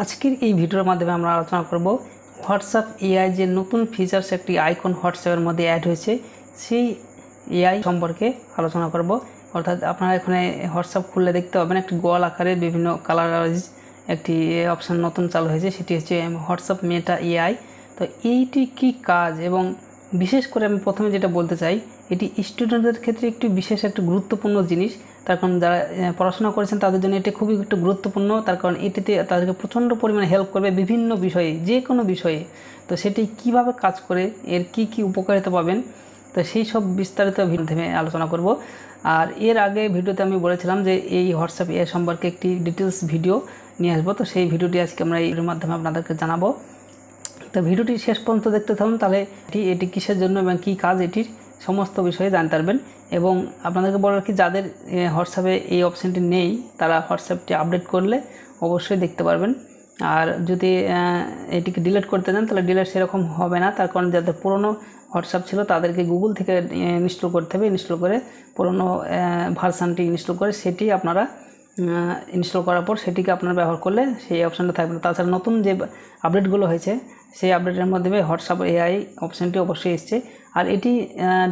আজকের এই ভিডিওর মাধ্যমে আমরা আলোচনা করব হোয়াটসঅ্যাপ এআই যে নতুন ফিচার্স একটি আইকন হোয়াটসঅ্যাপের মধ্যে অ্যাড হয়েছে সেই এআই সম্পর্কে আলোচনা করব। অর্থাৎ আপনারা এখানে হোয়াটসঅ্যাপ খুললে দেখতে পাবেন একটি গোল আকারে বিভিন্ন কালারাইজ একটি অপশান নতুন চালু হয়েছে, সেটি হচ্ছে হোয়াটসঅ্যাপ মেটা এআই। তো এইটি কি কাজ এবং বিশেষ করে আমি প্রথমে যেটা বলতে চাই, এটি স্টুডেন্টদের ক্ষেত্রে একটি বিশেষ একটা গুরুত্বপূর্ণ জিনিস। তার কারণ যারা পড়াশোনা করেছেন তাদের জন্য এটি খুবই একটু গুরুত্বপূর্ণ, তার কারণ এটিতে তাদেরকে প্রচণ্ড পরিমাণে হেল্প করবে বিভিন্ন বিষয়ে, যে কোনো বিষয়ে। তো সেটি কিভাবে কাজ করে, এর কি কি উপকারিতা পাবেন, তো সেই সব বিস্তারিত মাধ্যমে আলোচনা করব। আর এর আগে ভিডিওতে আমি বলেছিলাম যে এই হোয়াটসঅ্যাপ এআই সম্পর্কে একটি ডিটেলস ভিডিও নিয়ে আসবো, তো সেই ভিডিওটি আজকে আমরা এর মাধ্যমে আপনাদেরকে জানাবো। তো ভিডিওটি শেষ পর্যন্ত দেখতে থাকুন, তাহলে এটি কিসের জন্য এবং কী কাজ এটির সমস্ত বিষয়ে জানতে পারবেন। এবং আপনাদেরকে বলার কি, যাদের হোয়াটসঅ্যাপে এই অপশানটি নেই তারা হোয়াটসঅ্যাপটি আপডেট করলে অবশ্যই দেখতে পারবেন। আর যদি এটিকে ডিলিট করতে চান তাহলে ডিলিট সেরকম হবে না, তার কারণ যাদের পুরনো হোয়াটসঅ্যাপ ছিল তাদেরকে গুগল থেকে ইনস্টল করতে হবে। ইনস্টল করে পুরনো ভার্সানটি ইনস্টল করে সেটি আপনারা ইনস্টল করার পর সেটিকে আপনারা ব্যবহার করলে সেই অপশানটা থাকবে না। তাছাড়া নতুন যে আপডেটগুলো হয়েছে সেই আপডেটের মাধ্যমে হোয়াটসঅ্যাপ এআই অপশানটি অবশ্যই এসছে। আর এটি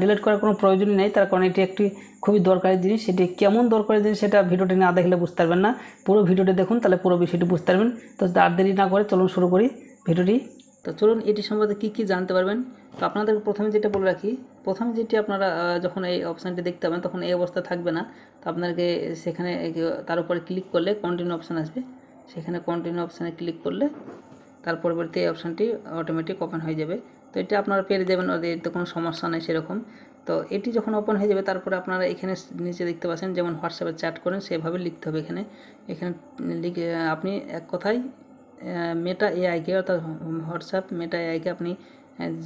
ডিলিট করার কোনো প্রয়োজনই নেই, তার কারণ এটি একটি খুবই দরকারি জিনিস। সেটি কেমন দরকারি জিনিস সেটা ভিডিওটি না দেখলে বুঝতে পারবেন না। পুরো ভিডিওটি দেখুন, তাহলে পুরো বিষয়টি বুঝতে পারবেন। তো আর দেরি না করে চলুন শুরু করি ভিডিওটি। তো চলুন এটি সম্বন্ধে কী জানতে পারবেন। তো আপনাদের প্রথমে যেটা বলে রাখি, প্রথমে যেটি আপনারা যখন এই অপশানটি দেখতে পাবেন তখন এই অবস্থা থাকবে না। তো আপনাকে সেখানে তার উপরে ক্লিক করলে কন্টিনিউ অপশান আসবে, সেখানে কন্টিনিউ অপশানে ক্লিক করলে তার পরবর্তী এই অপশানটি অটোমেটিক ওপেন হয়ে যাবে। তো এটা আপনারা পেরে যাবেন, এতে কোনো সমস্যা নেই সেরকম। তো এটি যখন ওপেন হয়ে যাবে তারপরে আপনারা এখানে নিচে দেখতে পাচ্ছেন যেমন হোয়াটসঅ্যাপে চ্যাট করেন সেভাবে লিখতে হবে। এখানে লিখে আপনি এক কথায় মেটা এআইকে অর্থাৎ হোয়াটসঅ্যাপ মেটা এআইকে আপনি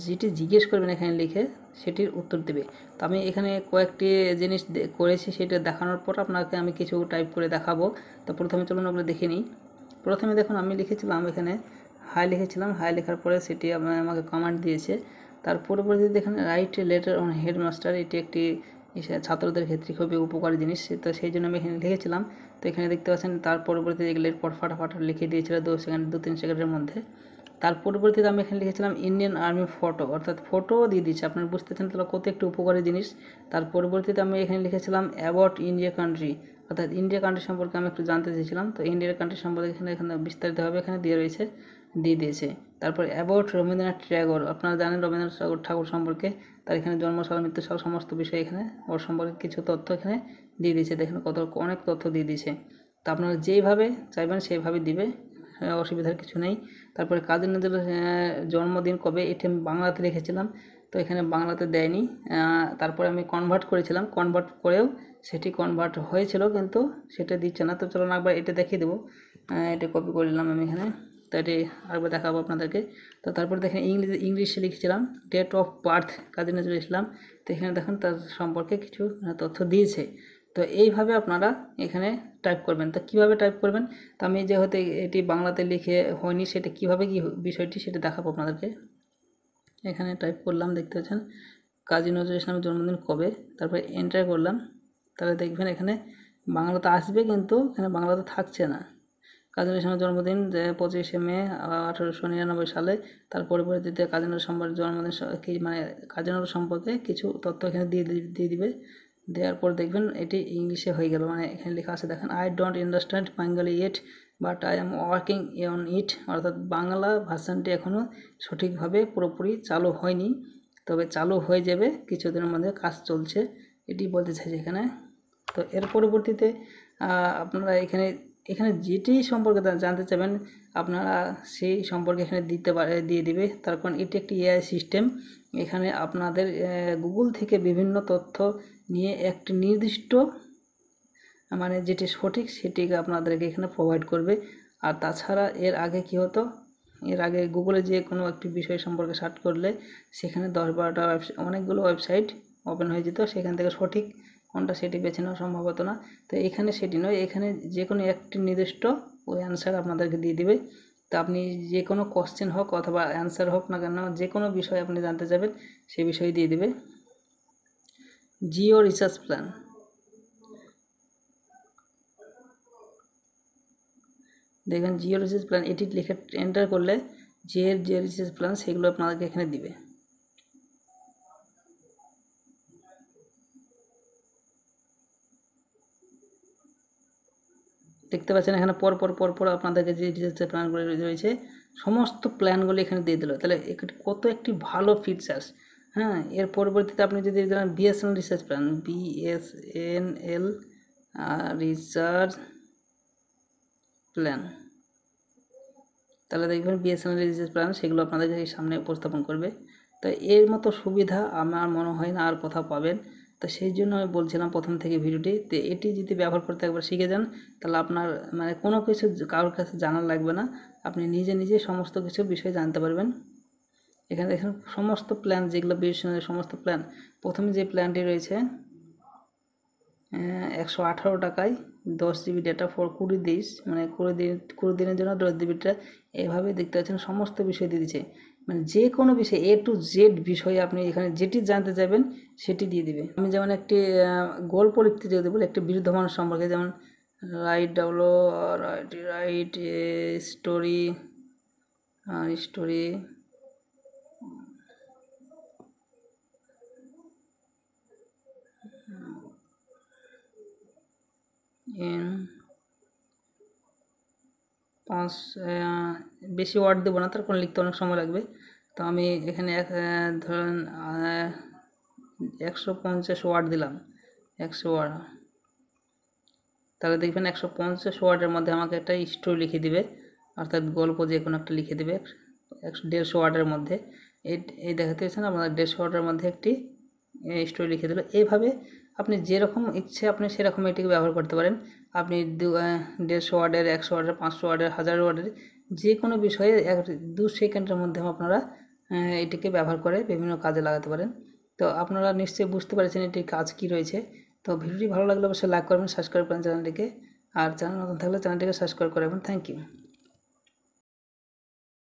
যেটি জিজ্ঞেস করবেন এখানে লিখে সেটির উত্তর দেবে। তো আমি এখানে কয়েকটি জিনিস করেছি, সেটা দেখানোর পর আপনাকে আমি কিছু টাইপ করে দেখাবো। তো প্রথমে চলুন আমরা দেখে নিই। প্রথমে দেখুন আমি লিখেছিলাম এখানে হাই লিখেছিলাম, হাই লেখার পরে সেটি আমাকে কমান্ড দিয়েছে। তার পরবর্তীতে দেখেন রাইট লেটার অন হেডমাস্টার, এটি একটি ছাত্রদের ক্ষেত্রে খুবই উপকারী জিনিস, তো সেই জন্য আমি এখানে লিখেছিলাম। তো এখানে দেখতে পাচ্ছেন তার পরবর্তীতে এগুলোর পর ফাটাফাটা লিখে দিয়েছিল 2-3 সেকেন্ডের মধ্যে। তার পরবর্তীতে আমি এখানে লিখেছিলাম ইন্ডিয়ান আর্মি ফটো, অর্থাৎ ফটো দিয়ে দিচ্ছে, আপনারা বুঝতেছেন তাহলে কত একটি উপকারী জিনিস। তার পরবর্তীতে আমি এখানে লিখেছিলাম অ্যাবাউট ইন্ডিয়া কান্ট্রি, অর্থাৎ ইন্ডিয়া কান্ট্রি সম্পর্কে আমি একটু জানতে চেয়েছিলাম। তো ইন্ডিয়ার কান্ট্রি সম্পর্কে এখানে বিস্তারিতভাবে এখানে দিয়ে দিয়েছে। তারপর অ্যাবাউট রবীন্দ্রনাথ ট্যাগর, আপনারা জানেন রবীন্দ্রনাথ ঠাকুর সম্পর্কে, তার এখানে জন্মসাল মৃত্যুসাল সমস্ত বিষয় এখানে ওর সম্পর্কে কিছু তথ্য এখানে দিয়ে দিয়েছে। দেখেন অনেক তথ্য দিয়ে দিয়েছে। তো আপনারা যেইভাবে চাইবেন সেইভাবে দিবে, অসুবিধার কিছু নেই। তারপরে কাজী নজরুলের জন্মদিন কবে, এটি আমি বাংলাতে লিখেছিলাম, তো এখানে বাংলাতে দেয়নি। তারপরে আমি কনভার্ট করেছিলাম, কনভার্ট করেও সেটি কনভার্ট হয়েছিল কিন্তু সেটা দিচ্ছে না। তো চলুন একবার এটা দেখিয়ে দেবো। এটা কপি করে নিলাম আমি এখানে, তো এটি আরেকবার দেখাবো আপনাদেরকে। তো তারপর দেখেন ইংলিশে লিখেছিলাম date of birth Kazi Nazrul Islam, তো এখানে দেখেন তার সম্পর্কে কিছু তথ্য দিয়েছে। তো এইভাবে আপনারা এখানে টাইপ করবেন। তো কীভাবে টাইপ করবেন, তো আমি যেহেতু এটি বাংলাতে লিখে হয়নি, সেটা কীভাবে কী বিষয়টি সেটা দেখাবো আপনাদেরকে। এখানে টাইপ করলাম, দেখতে পাচ্ছেন কাজী নজরুল ইসলামের জন্মদিন কবে, তারপরে এন্টার করলাম, তাহলে দেখবেন এখানে বাংলাতে আসবে কিন্তু এখানে বাংলাতে থাকছে না। কাজী নজরুল ইসলামের জন্মদিন 25শে মে 1899 সালে। তার পরবর্তীতে কাজী নজরুল সম্পর্কে জন্মদিন মানে কাজী নজরুল সম্পর্কে কিছু তথ্য এখানে দিয়ে দিবে। দেওয়ার পর দেখবেন এটি ইংলিশে হয়ে গেল, মানে এখানে লেখা আছে দেখেন I don't understand Bengali it but I am working on it, অর্থাৎ বাংলা ভার্সানটি এখনও সঠিকভাবে পুরোপুরি চালু হয়নি, তবে চালু হয়ে যাবে কিছুদিনের মধ্যে, কাজ চলছে, এটি বলতে চাইছে এখানে। তো এর পরবর্তীতে আপনারা এখানে যেটি সম্পর্কে জানতে চাইবেন আপনারা সেই সম্পর্কে এখানে দিয়ে দিবে। তার কারণ এটি একটি এআই সিস্টেম, এখানে আপনাদের গুগল থেকে বিভিন্ন তথ্য নিয়ে একটি নির্দিষ্ট মানে যেটি সঠিক সেটিকে আপনাদেরকে এখানে প্রোভাইড করবে। আর তাছাড়া এর আগে কি হতো, এর আগে গুগলে যে কোনো একটি বিষয় সম্পর্কে সার্চ করলে সেখানে 10-12টা অনেকগুলো ওয়েবসাইট ওপেন হয়ে যেত, সেখান থেকে সঠিক কোনটা সেটি বেছে নেওয়া সম্ভব হতো না। তো এখানে সেটি নয়, এখানে যে কোনো একটি নির্দিষ্ট ওই অ্যান্সার আপনাদেরকে দিয়ে দিবে। তো আপনি যে কোনো কোশ্চেন হোক অথবা অ্যান্সার হোক না কেন, যে কোনো বিষয় আপনি জানতে চাইবেন সেই বিষয়ে দিয়ে দিবে। জিও রিসার্চ প্ল্যান, দেখবেন জিও রিচার্জ প্ল্যান এটি লিখে এন্টার করলে যে রিচার্জ প্ল্যান সেগুলো আপনাদেরকে এখানে দিবে। দেখতে পাচ্ছেন এখানে পর আপনাদেরকে যে রিচার্জ প্ল্যানগুলি রয়েছে সমস্ত প্ল্যানগুলি এখানে দিয়ে দিল। তাহলে কত একটি ভালো ফিচার্স। হ্যাঁ, এর পরবর্তীতে আপনি যদি ধরেন BSNL recharge plan, BSNL recharge plan, তাহলে দেখবেন বিএসএনএল রিচার্জ প্ল্যান সেগুলো আপনাদেরকে এই সামনে উপস্থাপন করবে। তো এর মতো সুবিধা আমার মনে হয় না আর কোথাও পাবেন। তো সেই জন্য আমি বলছিলাম প্রথম থেকে ভিডিওটি, তো এটি যদি ব্যবহার করতে একবার শিখে যান তাহলে আপনার মানে কোনো কিছু কারোর কাছে জানার লাগবে না, আপনি নিজে সমস্ত কিছু বিষয় জানতে পারবেন। এখানে দেখেন সমস্ত প্ল্যান যেগুলো বিএসএনএলের সমস্ত প্ল্যান, প্রথমে যে প্ল্যানটি রয়েছে 118 টাকায় 10 জিবি ডেটা ফর 20 দিন, মানে 20 দিনের জন্য 10 জিবি ডেটা। এভাবে দেখতে পাচ্ছেন সমস্ত বিষয় দিয়ে দিচ্ছে, মানে যে কোনো বিষয় A to Z বিষয়ে আপনি এখানে যেটি জানতে চাইবেন সেটি দিয়ে দিবে। আমি যেমন একটি গল্প লিখতে যদি বলি একটি বিরুদ্ধ মানুষ সম্পর্কে, যেমন রাইট স্টোরি in 5 বেশি ওয়ার্ড দেবো না, তার কারণ লিখতে অনেক সময় লাগবে। তো আমি এখানে ধরেন 150 ওয়ার্ড দিলাম, 100 ওয়ার্ড। তাহলে দেখবেন 150 ওয়ার্ডের মধ্যে আমাকে একটা স্টোরি লিখে দিবে, অর্থাৎ গল্প যে কোনো একটা লিখে দেবে 150 ওয়ার্ডের মধ্যে। এই দেখাতে পাচ্ছেন আপনার 150 ওয়ার্ডের মধ্যে একটি স্টোরি লিখে দিল। এইভাবে আপনি যেরকম ইচ্ছে আপনি সেরকম এটিকে ব্যবহার করতে পারেন। আপনি 150 ওয়ার্ডের, 100 ওয়ার্ডের, 500 ওয়ার্ডের, 1000 ওয়ার্ডের যে কোনো বিষয়ে 2 সেকেন্ডের মধ্যে আপনারা এটিকে ব্যবহার করে বিভিন্ন কাজে লাগাতে পারেন। তো আপনারা নিশ্চয়ই বুঝতে পারছেন এটির কাজ কি রয়েছে। তো ভিডিওটি ভালো লাগলে অবশ্যই লাইক করবেন, সাবস্ক্রাইব করবেন চ্যানেলটিকে, আর চ্যানেল নতুন থাকলে চ্যানেলটিকে সাবস্ক্রাইব করবেন। Thank you.